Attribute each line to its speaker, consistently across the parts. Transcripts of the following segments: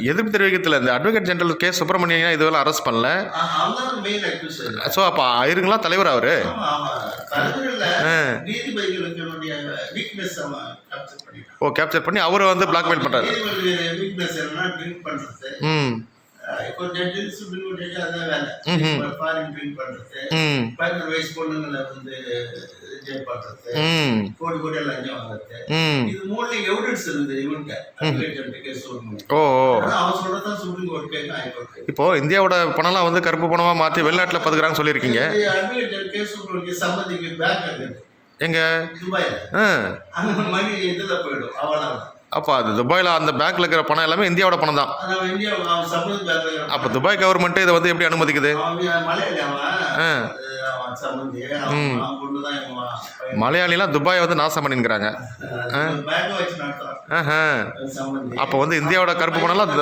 Speaker 1: எதிர்ப்பு தெரிவிக்கிறதுல இந்த advocate general K Subramanian இதுவெல்லாம் அரெஸ்ட் பண்ணல. ஸோ அப்போ ஆயிருங்களா தலைவர் அவரு? ஓ, கேப்சர் பண்ணி அவரை வந்து பிளாக்மெயில் பண்றாரு. இப்போ இந்தியாவோட பணம்லாம் வந்து கருப்பு பணமா மாத்தி வெளிநாட்டுல பதுக்குறாங்கன்னு சொல்லியிருக்கீங்க. எங்க? அப்போ அது துபாயில் அந்த பேங்க்ல இருக்கிற பணம் எல்லாமே இந்தியாவோட பணம் தான். அப்போ துபாய் கவர்மெண்ட் இதை வந்து எப்படி அனுமதிக்குது? மலையாளிலாம் துபாயை வந்து நாசம் பண்ணிக்கிறாங்க. அப்போ வந்து இந்தியாவோட கருப்பு பணம்லாம்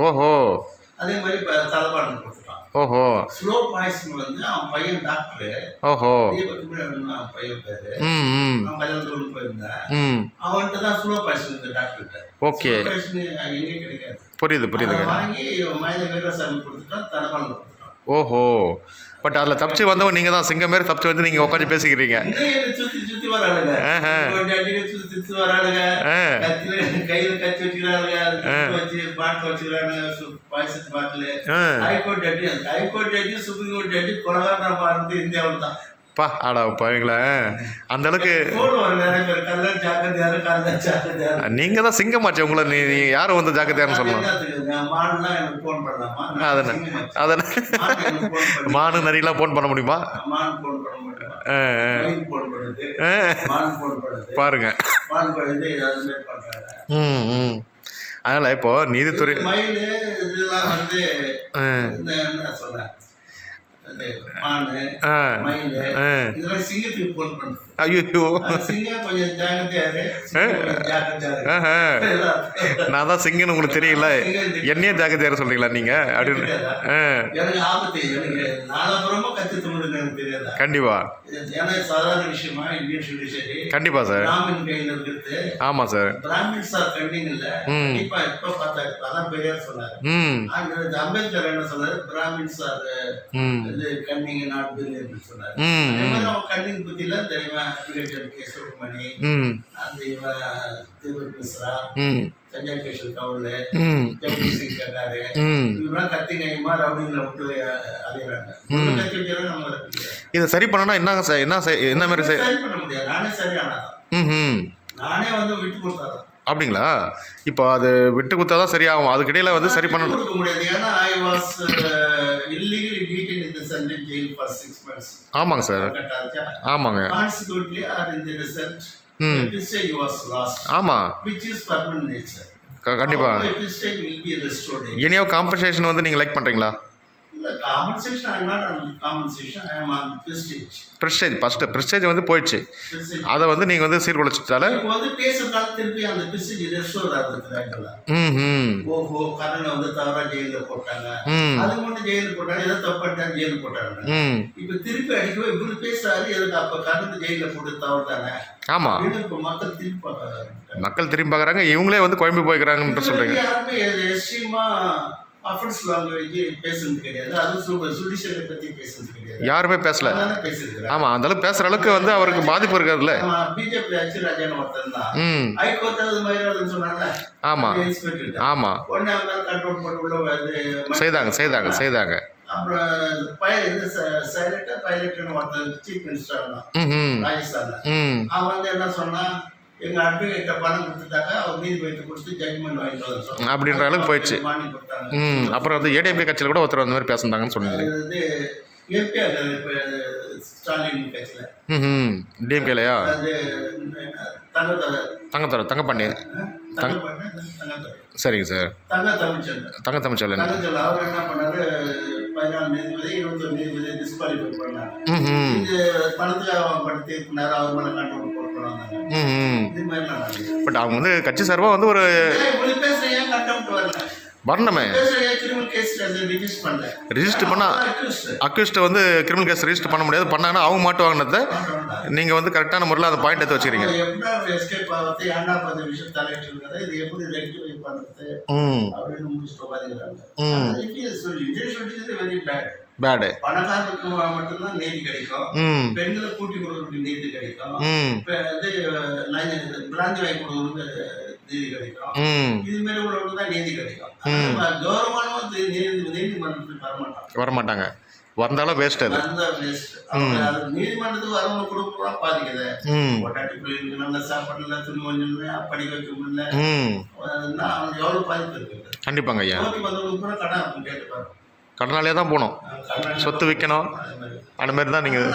Speaker 1: ஓஹோ.
Speaker 2: அதே மாதிரி தலபாடம் கொடுத்துட்டான்.
Speaker 1: ஓஹோ.
Speaker 2: ஸ்லோ பாய்சன் வந்து அவன் பையன் டாக்டர்.
Speaker 1: ஓஹோ.
Speaker 2: அவன் பையன் பேரு. அவன் கல்யாணத்தோடு போயிருந்தேன். அவன்கிட்ட தான் ஸ்லோ பாய்சன் டாக்டர்.
Speaker 1: ஓகே.
Speaker 2: எங்கே கிடைக்காது.
Speaker 1: புரியுது.
Speaker 2: வாங்கி மயில வீரசாமி கொடுத்துட்டான், தலபாடம் கொடுத்துட்டான்.
Speaker 1: ஓஹோ. பட் அதில் தப்பிச்சு வந்தவங்க நீங்கள் தான், சிங்கம் மாரி தப்பிச்சு வந்து நீங்கள் உட்காந்து பேசிக்கிறீங்க.
Speaker 2: சுத்தி வராளுங்க, சுத்தி வராளுங்க, கையில கத்தி வச்சுக்கிறாளுங்க, வச்சு பாட்டில் வச்சுக்கிறானுங்க, பாய்சத்து பாட்டில். ஹைகோர்ட் ஜட்ஜி சுப்ரீம் கோர்ட் ஜட்ஜி கொலகாரனா பாருது இந்தியாவில் தான்.
Speaker 1: ஆடா பாருங்களா, அந்த அளவுக்கு நீங்க தான் சிங்கமாச்சு. உங்களை நீ யாரும் வந்து ஜாக்கிரதையான்னு சொல்லலாம். அதனால மானு நரியெல்லாம் போன் பண்ண முடியுமா? பாருங்க. அதனால இப்போ நீதித்துறை நான் தான் சிங்கன்னு உங்களுக்கு தெரியல, என்னையே ஜாக்கிரதையா சொல்றீங்களா நீங்க அப்படின்னு? கண்டிப்பா கண்டிப்பா சார். ஆமா சார்.
Speaker 2: அம்பேத்கர் என்ன சொன்னாரு? Brahmins are cunning not brilliant சொன்னாரு. கன்னிங் பத்தில தெரியுமா? கே சுப்பிரமணி, அந்த திபக் மிஸ்ரா, சஞ்சய் கிஷோர் கவுல், ஜெகதீஷ் சிங் கட்டாரு, இவரெல்லாம் கத்தி நயமா ரவுடிங்களை விட்டு அலையிறாங்க. கத்தி வச்சாலும் நம்ம
Speaker 1: இதை சரி பண்ணனா என்ன மாதிரி
Speaker 2: சரி பண்ண முடியாது. நானே சரியானதான். நானே வந்து விட்டு கொடுத்தாதான்.
Speaker 1: அப்படிங்களா? இப்போ அது விட்டு கொடுத்தாதான் சரியாகும். அதுக்கிடையில வந்து சரி பண்ண
Speaker 2: கொடுக்க முடியாது. ஏன்னா I was illegally detained in the central jail for 6 months.
Speaker 1: ஆமாங்க சார். ஆமாங்க.
Speaker 2: Constitutionally or in the result district was lost.
Speaker 1: ஆமா.
Speaker 2: which is permanent nature.
Speaker 1: கண்டிப்பா.
Speaker 2: District will be restored.
Speaker 1: எனியோ காம்பன்சேஷன் வந்து நீங்க லைக் பண்றீங்களா?
Speaker 2: Compensation, I am not on compensation, I am on prestige.
Speaker 1: Prestige, first prestige வந்து போயிடுச்சு. அதை வந்து நீங்க வந்து சீர்குலைச்சிட்டால
Speaker 2: இப்போ வந்து பேசுறதால திருப்பி அந்த prestige ரெஸ்டோர் ஆகுதுல. ஓஹோ, கண்ணனை வந்து தவறா ஜெயில போட்டாங்க, அது மட்டும் ஜெயில போட்டாங்க, ஏதோ தப்பட்டா ஜெயில போட்டாங்க. இப்போ திருப்பி அடிக்கவே இப்படி பேசுறாரு, எதுக்கு அப்ப கண்ணனை ஜெயில போட்டு தவறுதானே?
Speaker 1: ஆமா.
Speaker 2: இப்போ மக்கள் திருப்பி பார்க்கறாங்க.
Speaker 1: மக்கள் திரும்பி பார்க்கறாங்க, இவங்களே வந்து குழம்பி போய்க்கறாங்கன்னு சொல்றீங்க.
Speaker 2: யாருமே எஸ்ட்ரீமா அஃபென்ஸ் லாங்குவேஜ் பேசுறது கிடையாது. அது ஜுடிஷியலை பத்தி பேசுறது கிடையாது.
Speaker 1: யாருமே பேசல. ஆமா, அந்த அளவுக்கு பேசுற அளவுக்கு வந்து அவருக்கு பாதிப்பு இருக்காதுல்ல.
Speaker 2: பிஜேபி அச்சு ராஜான்னு ஒருத்தர் தான் ஹைகோர்ட் அது மயிலாடுன்னு சொன்னாங்க.
Speaker 1: ஆமா ஆமா,
Speaker 2: உடனே அவங்க கண்ட்ரோல் பண்ணி உள்ள
Speaker 1: செய்தாங்க.
Speaker 2: அப்புறம் பைலட்னு ஒருத்தர் சீஃப் மினிஸ்டர் தான் ராஜஸ்தான்ல. அவன் வந்து என்ன சொன்னா, எங்க அட்வொகேட்ட பணம் கொடுத்துட்டாங்க, அவர் நீதிபதி கொடுத்து ஜட்மெண்ட் வாங்கிட்டு வர
Speaker 1: அப்படின்ற அளவுக்கு போயிடுச்சு. அப்புறம் வந்து ஏடிஎம்கே கட்சியில் கூட ஒருத்தர் அந்த மாதிரி பேசுனாங்கன்னு சொன்னீங்க.
Speaker 2: அது எம்பி ஸ்டாலின் கட்சியில
Speaker 1: டிஎம்கேலையா?
Speaker 2: அது
Speaker 1: தங்கப்பாண்டி. சரிங்க சார். தங்க தமிழ்ச்செல்வன்
Speaker 2: அவர் என்ன பண்ணாரு, 14 நீதிபதி 21 நீதிபதி டிஸ்குவாலிஃபை பண்ணாங்க. இது பணத்துக்காக அவன் படுத்தி பண்ணாரு, அவர் மேல கண்ட்ரோல் போட்டுருவாங்க.
Speaker 1: பட் அவங்க வந்து கட்சி சார்பாக வந்து ஒரு
Speaker 2: பேசுறேன், கண்டெம்ட் வரல
Speaker 1: வரணுமே.
Speaker 2: திரும்ப கேஸ் ரிஜிஸ்டர் பண்ணல.
Speaker 1: ரிஜிஸ்டர் பண்ணால் அக்யூஸ்ட்டை வந்து கிரிமினல் கேஸ் ரிஜிஸ்டர் பண்ண முடியாது. பண்ணாங்கன்னா அவங்க மாட்டுவாங்கன்னதை நீங்கள் வந்து கரெக்டான முறையில் அந்த பாயிண்ட் எடுத்து வச்சுக்கிறீங்க.
Speaker 2: எப்படி எஸ்கேப் ஆகிறது, ஏன்டா அந்த விஷயம் தலையிட்டு இருக்கிறது, இது எப்படி ரெக்டிஃபை பண்ணுறது அப்படின்னு முடிச்சுட்டு உட்காந்துக்கிறாங்க. Very bad.
Speaker 1: பேடு.
Speaker 2: பணக்காரருக்கு மட்டும்தான் நீதி கிடைக்கும், பெண்களை கூட்டி கொடுக்கறதுக்கு நீதி கிடைக்கும், இது பிராந்தி வாங்கி கொடுக்கறதுக்கு நீதி கிடைக்கும், இது மாதிரி உள்ளவங்களுக்கு தான் நீதி கிடைக்கும். கௌரவமான நீதிமன்றத்துக்கு வரமாட்டாங்க.
Speaker 1: வந்தாலும் வேஸ்ட். அது
Speaker 2: நீதிமன்றத்துக்கு வரவங்க கொடுக்குறா பாதிக்குது. பொட்டாட்டி பிள்ளைங்களுக்கு நல்ல சாப்பாடு இல்லை, துணி கொஞ்சம் படிக்க வைக்க முடியல, அவனுக்கு எவ்வளவு பாதிப்பு இருக்குது.
Speaker 1: கண்டிப்பாங்க ஐயா.
Speaker 2: வந்தவங்களுக்கு கூட கடன் கேட்டுப்பாரு,
Speaker 1: கடனாலே தான் போகணும், சொத்து விற்கணும், அந்த மாதிரி தான். நீங்கள்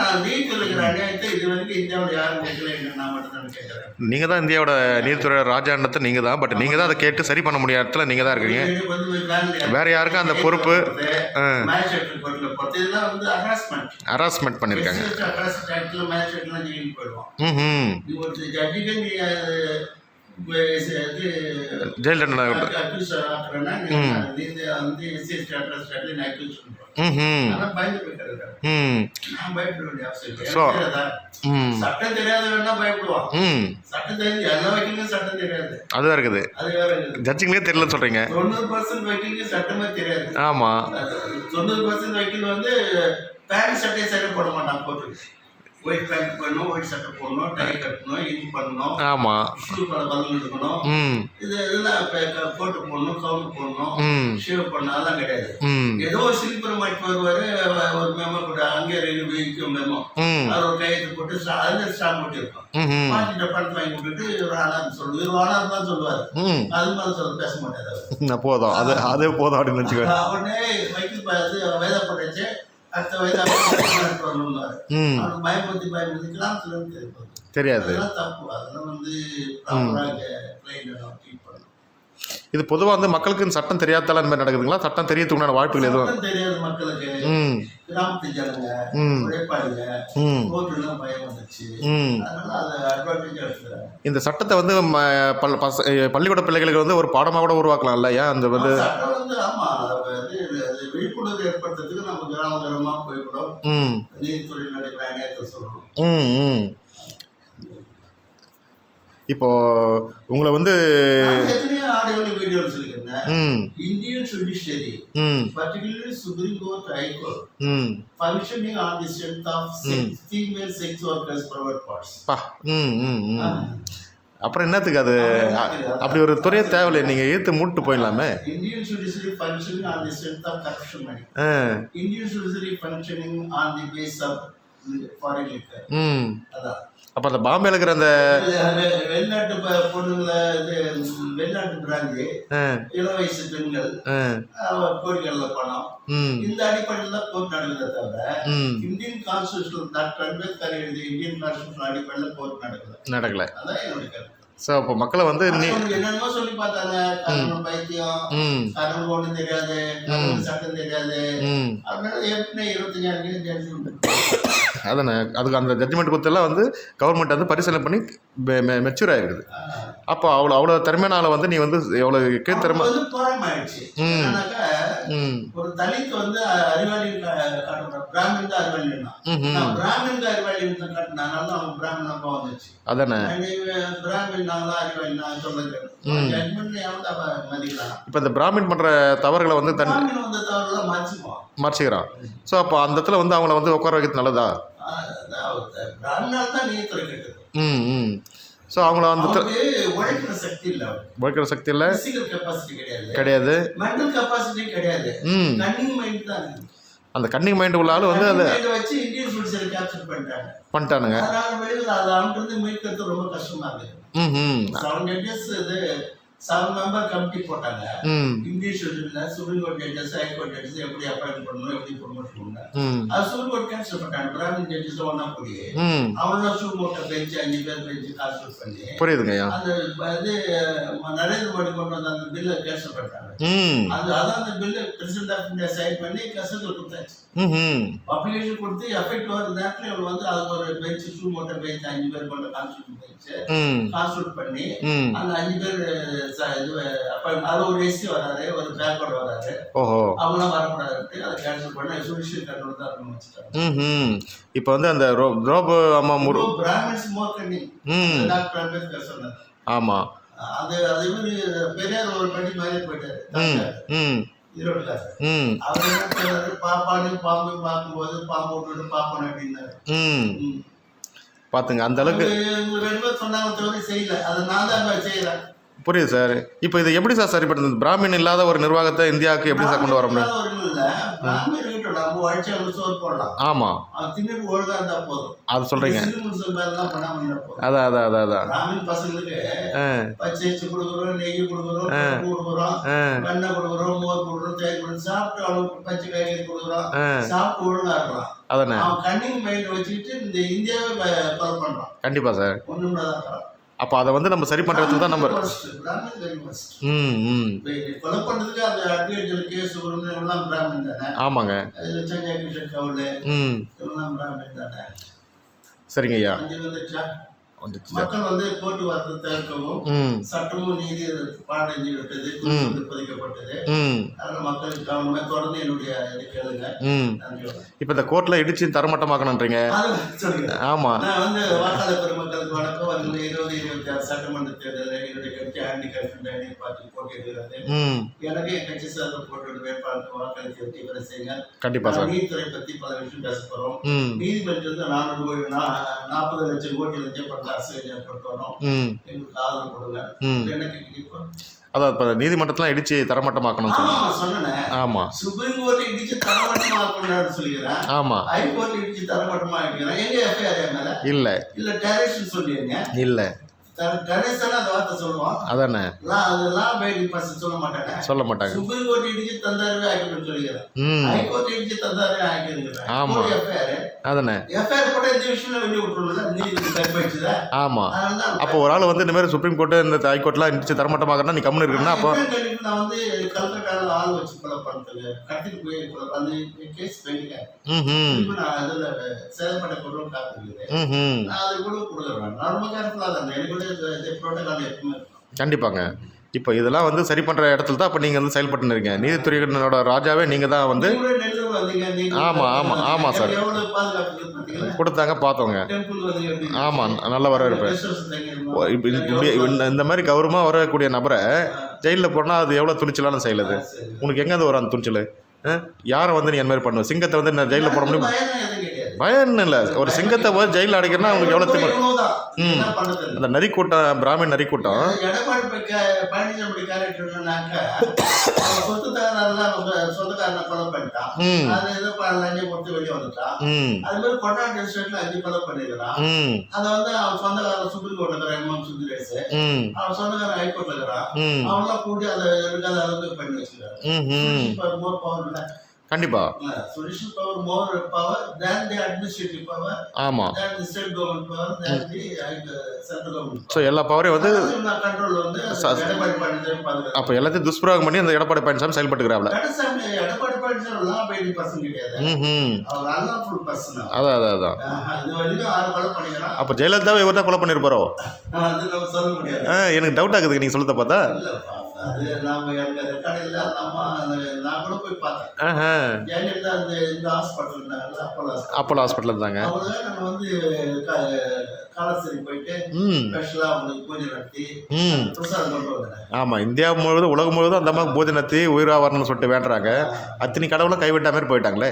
Speaker 1: நீங்கள் தான் இந்தியாவோட நீதித்துறை ராஜாண்டத்தை நீங்கள் தான். பட் நீங்கள் தான் அதை கேட்டு சரி பண்ண முடியாத இடத்துல நீங்கள் தான் இருக்கீங்க. வேற யாருக்கும் அந்த பொறுப்பு ஹராஸ்மெண்ட் பண்ணியிருக்காங்க. ஜெயில் தண்டனை. அதுதான் இருக்குது. ஜட்ஜிங்களே தெரியலன்னு சொல்றீங்க.
Speaker 2: 90% வக்கீலுக்கு சட்டமே தெரியாது.
Speaker 1: ஆமா,
Speaker 2: 90% வக்கீல் வந்து பேண்ட் சட்டை சட்டை போட மாட்டாங்க. போட்டு ஒயிட் பேண்ட் பண்ணணும், ஒயிட் சட்டை போடணும், டை கட்டணும், இது பண்ணணும்,
Speaker 1: ஆமா,
Speaker 2: ஷூ பதம் எடுக்கணும், இதெல்லாம் போட்டு போடணும், கவுன் போடணும், ஷேவ் பண்ணணும், அதெல்லாம் கிடையாது. ஏதோ ஒரு சிலிப்பர் மாட்டி வருவாரு, ஒரு மெமோ கூட அங்கே மெமோ அது ஒரு கையெழுத்து போட்டு அதுல ஸ்டாம்ப் போட்டு இருக்கும், மாட்டிட்ட பணத்தை வாங்கி விட்டுட்டு ஒரு ஆனார் சொல்லுவார், ஒரு ஆனார் தான் சொல்லுவார், அது மாதிரி சொல்ல பேச மாட்டாரு.
Speaker 1: போதும், அதே போதும் அப்படின்னு வச்சுக்கோ.
Speaker 2: உடனே வக்கீல் வேதப்படைச்சு அடுத்த வயது பயன்படுத்தி
Speaker 1: தெரியாது.
Speaker 2: தப்பு. அதெல்லாம் வந்து
Speaker 1: இது பொதுவாக வந்து மக்களுக்கு சட்டம் தெரியாதால அந்த மாதிரி நடக்குதுங்களா? சட்டம் தெரியறதுக்கு உண்டான வாய்ப்புகள் எதுவும்
Speaker 2: தெரியாது மக்களுக்கு. கிராமத்து ஜனங்க, உழைப்பாளிங்க, கோர்ட்டுலாம் பயம் வந்துச்சு, அதனால அதை அட்வான்டேஜா எடுத்துக்கிறாங்க.
Speaker 1: இந்த சட்டத்தை வந்து பள்ளிக்கூட பிள்ளைகளுக்கு வந்து ஒரு பாடமாக கூட உருவாக்கலாம்ல? ஏன் அந்த வந்து
Speaker 2: சட்டம் வந்து ஆமா விழிப்புணர்வு ஏற்படுத்துறதுக்கு நம்ம கிராம போய் கூட நீதித்துறை நடைபெற அநியாயத்தை சொல்லணும்.
Speaker 1: இப்போ உங்களை வந்து
Speaker 2: Indian judiciary, particularly Supreme Court, High Court, functioning on the strength of female sex workers' private parts.
Speaker 1: அப்புறம் என்னத்துக்கு அது? அப்படி ஒரு துறையே தேவையில்லை, நீங்க ஏத்து மூட்டு போயிடலாமே.
Speaker 2: Indian judiciary functioning on the strength of corruption money. Indian judiciary functioning on the base of foreign liquor. அதான்.
Speaker 1: அப்ப அந்த பாம்பேல இருக்கிற அந்த
Speaker 2: வெளிநாட்டு பொண்ணுங்களை, வெளிநாட்டு பிராந்தி, இளவயசு பெண்கள், கோரிக்கைகள்ல பணம், இந்த அடிப்படையில் தான் கோர்ட் நடக்குதே தவிர இந்தியன் கான்ஸ்டிடியூஷன் அம்பேத்கர் எழுதிய இந்தியன் கான்ஸ்டிடியூஷன் அடிப்படையில் கோர்ட் நடக்கல. அதான் என்னுடைய கருத்து.
Speaker 1: ஸோ அப்போ மக்களை வந்து
Speaker 2: என்னென்னமோ சொல்லி பார்த்தாங்க, கடவுள் பைத்தியம், கடவுள் ஒன்றும் தெரியாது, கடவுள் சட்டம் தெரியாது, அதனால ஏற்கனவே 25,000 ஜட்ஜ்மெண்ட்.
Speaker 1: அதானே, அதுக்கு அந்த ஜட்ஜ்மெண்ட் கொடுத்தெல்லாம் வந்து கவர்மெண்ட் வந்து பரிசீலனை பண்ணி மெச்சூர் ஆகிருக்குது. அப்போ அவ்வளோ திறமையான ஆளை வந்து நீ வந்து எவ்வளோ திறமை
Speaker 2: போராமாயிடுச்சு. ஒரு தலித் வந்து அறிவாளி காட்டுறான், பிராமின் தான் அறிவாளின்னா, பிராமின் அறிவாளி காட்டினால அவன் பிராமணா வந்துச்சு.
Speaker 1: அதானே
Speaker 2: பிராமின் நாங்களா அறிவாளி நான் சொல்லுங்க ஜட்மெண்ட் எவன் மதிக்கலாம்.
Speaker 1: இப்போ இந்த பிராமின் பண்ற தவறுகளை வந்து
Speaker 2: தவறுகளை
Speaker 1: மறைச்சிக்கிறான். ஸோ அப்போ அந்த இடத்துல வந்து அவங்கள வந்து உட்கார வைக்கிறது நல்லதா?
Speaker 2: பிராமணால் தான் நீதித்துறை கேட்குது.
Speaker 1: ஸோ அவங்கள வந்து
Speaker 2: உழைக்கிற சக்தி இல்லை,
Speaker 1: உழைக்கிற சக்தி இல்லை,
Speaker 2: கெப்பாசிட்டி
Speaker 1: கிடையாது,
Speaker 2: மென்டல் கெப்பாசிட்டி கிடையாது, கன்னிங் மைண்ட் தான். அந்த
Speaker 1: கன்னிங் மைண்ட் உள்ள ஆளு வந்து அதை
Speaker 2: வச்சு இந்தியன் ஜுடிஷியரி கேப்சர்
Speaker 1: பண்ணிட்டானுங்க.
Speaker 2: அதனால வெளியில் அதை அவன்கிட்ட மீட்கிறது ரொம்ப கஷ்டமா இருக்குது. 7 judges 7 member கமிட்டி போட்டாங்க. இந்தியன் ஜுடிஷியரியில் Supreme Court judges, High Court judges எப்படி அப்பாயின்ட் பண்ணணும், எப்படி ப்ரொமோட் பண்ணணும், அது சுப்ரீம் கோர்ட் கேன்சல் பண்ணிட்டாங்க. பிராமின் ஜட்ஜஸ் ஒன்னா போய் அவங்கள சுப்ரீம் கோர்ட்டை பெஞ்சு 5 பேர் பெஞ்சு கான்சல் பண்ணி
Speaker 1: புரியுதுங்க.
Speaker 2: அந்த இது நரேந்திர மோடி கொண்டு வந்த அந்த பில்லை கேன்சல் பண்ணிட்டாங்க.
Speaker 1: ம்
Speaker 2: அதான் அந்த bill president of India sign பண்ணி கசத்தில் கொடுத்தாச்சு.
Speaker 1: ம்
Speaker 2: அப்ளிகேஷன் கொடுத்து எஃபெக்ட் வர நேரத்தில் இவங்க வந்து அதுக்கு ஒரு பெஞ்ச் மோட்டர் பெஞ்ச் 5 பேர் கொண்ட கான்ஸ்டியூட் பெஞ்ச் கான்ஸ்டியூட் பண்ணி அந்த 5 பேர் அது ஒரு எஸ்சி வராரு, ஒரு பேக்வர்டு வராரு, அவங்களாம் வரக்கூடாது, அதை கேன்சல் பண்ணி ஜுடிஷியல் கண்ட்ரோல் தான் இருக்கணும்னு வச்சுட்டாங்க.
Speaker 1: இப்போ வந்து அந்த ரோபோ அம்மா
Speaker 2: பிராமின்ஸ் மோர் கண்ணி டாக்டர் அம்பேத்கர் சொன்னார்.
Speaker 1: ஆமாம்,
Speaker 2: அது அது மாதிரி பெரியார் ஒரு படி மாதிரி போயிட்டாரு ஈரோடுல. அவர் என்ன சொல்றாரு, பாப்பானு பாம்பு பார்க்கும்போது பாம்பு விட்டுட்டு பாப்பானு அப்படின்னாரு.
Speaker 1: பாத்துங்க அந்த அளவுக்கு
Speaker 2: 2 பேர் சொன்னாங்க தவிர செய்யல. அதை நான் தான் செய்யறேன்.
Speaker 1: புரியுது சார். இப்போ இது எப்படி சார் சரிப்படுது? பிராமின் இல்லாத ஒரு நிர்வாகத்தை இந்தியாவுக்கு எப்படி சார் கொண்டு வர முடியும்? ஆமாம், அது சொல்றீங்க. அதான் அதான் அதான் அதான்
Speaker 2: பசங்களுக்கு பச்சை கொடுக்குறோம், நெய் கொடுக்குறோம், கொடுக்குறோம், வெண்ணெய் கொடுக்குறோம், மோர் கொடுக்குறோம், தயிர் கொடுக்குறோம், சாப்பிட்டு அவனுக்கு பச்சை காய்கறி கொடுக்குறோம், சாப்பிட்டு ஒழுங்கா இருக்கலாம்.
Speaker 1: அதானே
Speaker 2: அவன் கண்ணிங் மைண்ட் வச்சுக்கிட்டு இந்த இந்தியாவை கொலை பண்றான்.
Speaker 1: கண்டிப்பா சார்.
Speaker 2: ஒண்ணுதான்.
Speaker 1: அப்போ அதை வந்து நம்ம சரி பண்ணுறதுக்கு தான் நம்ம
Speaker 2: கொலை பண்ணுறதுக்கு அந்த அட்வொகேட் கேஸ் எல்லாம் பிராமின் தானே.
Speaker 1: ஆமாங்க.
Speaker 2: கவுல் எல்லாம் பிராமின் தானே.
Speaker 1: சரிங்க ஐயா.
Speaker 2: மக்கள் வந்து போக்குவரத்து தவிர்க்கவும் சட்டமும் நீதி பாடஞ்சு விட்டது, பதிக்கப்பட்டது. அதனால மக்களுக்கு கவனமே தொடர்ந்து என்னுடைய இது கேளுங்க.
Speaker 1: இப்ப இந்த கோர்ட்ல இடிச்சு தரமட்டமாக்கணும்ன்றீங்க. ஆமா,
Speaker 2: நான் வந்து வாக்காளர் பெருமக்களுக்கு வணக்கம். 2026 சட்டமன்ற தேர்தலில் என்னுடைய கட்சி ஆண்டி கட்சி பார்த்து போட்டியிடுகிறது. எனக்கு என் கட்சி சார்பில் போட்டியிடும் வேட்பாளருக்கு வாக்களித்து வெற்றி பெற செய்யுங்க.
Speaker 1: கண்டிப்பா சார்.
Speaker 2: நீதித்துறை பத்தி பல விஷயம் பேச போறோம். நீதிமன்றத்தில் 40 லட்சம் கோடி லஞ்சப்பட்ட எங்களுக்கு ஆதரவு கொடுங்க.
Speaker 1: அதான் இப்போ நீதிமன்றத்தில் இடிச்சு தரமட்டமாக்கணும். ஆமா,
Speaker 2: சுப்ரீம் கோர்ட் இடிச்சு தரமட்டமாக்கணும்னு சொல்லிக்கிறேன்.
Speaker 1: ஆமா,
Speaker 2: ஹைகோர்ட் இடிச்சு தரமட்டமாக்கிறேன். எங்க எஃப்ஐஆர் மேல இல்ல டெரரிஸ்ட் சொல்லிருங்க.
Speaker 1: இல்ல
Speaker 2: டெரரிஸ்ட் அந்த வார்த்தை சொல்லுவோம்.
Speaker 1: அதானே
Speaker 2: சொல்ல மாட்டாங்க. சுப்ரீம் கோர்ட் இடிச்சு தந்தாருவே ஆக்கிட்டு சொல்லிக்கிறேன். ஹைகோர்ட் இடிச்சு தந்தாருவே ஆக்கிருக்கிறேன்.
Speaker 1: ஆமா, அதானே
Speaker 2: எஃப்ஐஆர் போட இந்த விஷயம் வெளியே விட்டுருல நீதி கற்பழிச்சுதா.
Speaker 1: ஆமா, அப்போ ஒரு ஆள் வந்து இந்த மாதிரி சுப்ரீம் கோர்ட் இந்த ஹைகோர்ட்லாம் இடிச்சு தரமட்டமாக்கறனா நீ கம்முன்னு இருக்குன்னா அப்போ
Speaker 2: நான் வந்து கல்கட்டால ஆள் வச்சு கொலை பண்றது கட்டிட்டு போய் அந்த கேஸ் பண்ணிக்க. நான் அதுல செயல்பட பொருளும் காத்துக்கிறேன். நான் அது கூட கொடுக்குறேன். நான் ரொம்ப கேர்ஃபுல்லா தான் எனக்கு புரோட்டோகால் எப்பவுமே.
Speaker 1: கண்டிப்பாங்க. இப்போ இதெல்லாம் வந்து சரி பண்ணுற இடத்துல தான் இப்போ நீங்கள் வந்து செயல்பட்டு இருக்கீங்க. நீதித்துறையினோட ராஜாவே நீங்கள் தான் வந்து. ஆமாம் ஆமாம் ஆமாம் சார், கொடுத்தாங்க பார்த்தோங்க. ஆமாம், நல்ல வரவேற்பு. இப்போ இந்த மாதிரி கௌரவமாக வரக்கூடிய நபரை ஜெயிலில் போனால் அது எவ்வளோ துணிச்சலான செயல் அது? உனக்கு எங்கே அது வரும் அந்த துணிச்சல்? யாரை வந்து நீ அந்த மாதிரி பண்ணுவ? சிங்கத்தை வந்து நான் ஜெயிலில் போட முடியும்? பயம் இல்லை. ஒரு சிங்கத்தை போய் ஜெயிலில் அடைக்கிறனா அவங்களுக்கு எவ்வளோ திமிரு. அந்த நரி கூட்டம், பிராமின் நரி கூட்டம்.
Speaker 2: சொந்தக்காரனை கொலை பண்ணிட்டான். அது ஏதோ லஞ்சம் கொடுத்து வெளியே வந்துட்டான். அது மாதிரி கொண்டாடி டிஸ்ட்ரிக்ட்ல 5 கொலை பண்ணிருக்கான். அதை வந்து அவன் சொந்தக்காரன் சுப்ரீம் கோர்ட்ல இருக்கிற எம்எம் சுந்தரேஷ், அவன் சொந்தக்காரன் ஹைகோர்ட்ல இருக்கிறான். அவங்களாம் கூட்டி அதை எடுக்காத அளவுக்கு பண்ணி வச்சிருக்காரு. மோர் பவர் இல்லை.
Speaker 1: கண்டிப்பா.
Speaker 2: judicial power more power than the administrative power.
Speaker 1: ஆமா,
Speaker 2: than the state government power, than the central government.
Speaker 1: So எல்லா பவரையும் வந்து
Speaker 2: கண்ட்ரோல் வந்து எடப்பாடி பழனிசாமி பாதுகாப்பு.
Speaker 1: அப்ப எல்லாத்தையும் துஷ்பிரயோகம் பண்ணி அந்த எடப்பாடி பழனிசாமி செயல்பட்டுக்கிறாப்ல.
Speaker 2: எடப்பாடி பழனிசாமி லா அபைடிங் பர்சன் கிடையாது. அவர் அன்லாஃபுல் பர்சன்.
Speaker 1: அதான்
Speaker 2: இது வரைக்கும் 6 கொலை பண்ணிக்கிறான்.
Speaker 1: அப்ப ஜெயலலிதாவை இவர் தான் கொலை பண்ணிருப்பாரோ?
Speaker 2: அது நம்ம சொல்ல முடியாது.
Speaker 1: எனக்கு டவுட் ஆகுது நீங்க சொல்றத பார்த்தா.
Speaker 2: அது நாம எங்க ரெக்கார்ட் இல்ல. நான் கூட போய் பார்த்தேன். ஜெயலலிதா இந்த ஹாஸ்பிட்டல் இருந்தாங்கல்ல,
Speaker 1: அப்போலோ ஹாஸ்பிட்டல் இருந்தாங்க.
Speaker 2: அவங்க நம்ம வந்து காலசேரி போயிட்டு ஸ்பெஷலா அவங்களுக்கு பூஜை நடத்தி பிரசாதம் கொண்டு வந்தாங்க. ஆமா,
Speaker 1: இந்தியா முழுவதும் உலகம் முழுவதும் அந்த அம்மாவுக்கு பூஜை நடத்தி உயிரா வரணும்னு சொல்லிட்டு வேண்டுறாங்க. அத்தனை கடவுளும் கைவிட்ட மாதிரி போயிட்டாங்களே.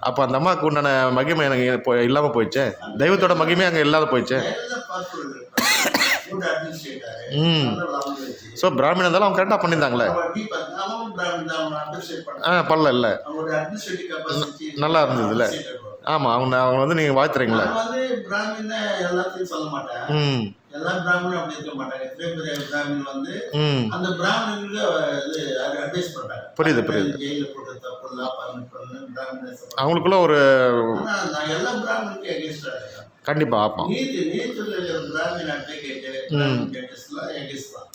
Speaker 1: அப்போ அந்த அம்மாவுக்கு உண்டான மகிமை எனக்கு இல்லாமல் போயிடுச்சு. தெய்வத்தோட மகிமை அங்கே இல்லாத போயிடுச்சு. ஸோ பிராமின் இருந்தாலும் அவங்க கரெக்டாக பண்ணியிருந்தாங்களே. பரல இல்லை, நல்லா இருந்ததுல்ல. ஆமாம், அவங்க வந்து நீங்கள் வாழ்த்துறீங்களா?
Speaker 2: எல்லாத்தையும் சொல்ல மாட்டேன். எல்லா பிராமணனும் அப்படி இருக்க மாட்டாங்க. எத்தனை பேர் பிராமணன் வந்து அந்த பிராமணனுக்கு அட்வைஸ் பண்றாங்க.
Speaker 1: புரியுது.
Speaker 2: ஜெயில போட்டு தப்பு இல்ல,
Speaker 1: அவங்களுக்குள்ள ஒரு
Speaker 2: எல்லா பிராமணனுக்கும் எகென்ஸ்டா இருக்கேன்.
Speaker 1: கண்டிப்பா. ஆமாம்,
Speaker 2: நீதித்துறையில் பிராமணன் அட்வொகேட், பிராமணன் ஜட்ஜஸ்லாம் எகென்ஸ்ட் தான்.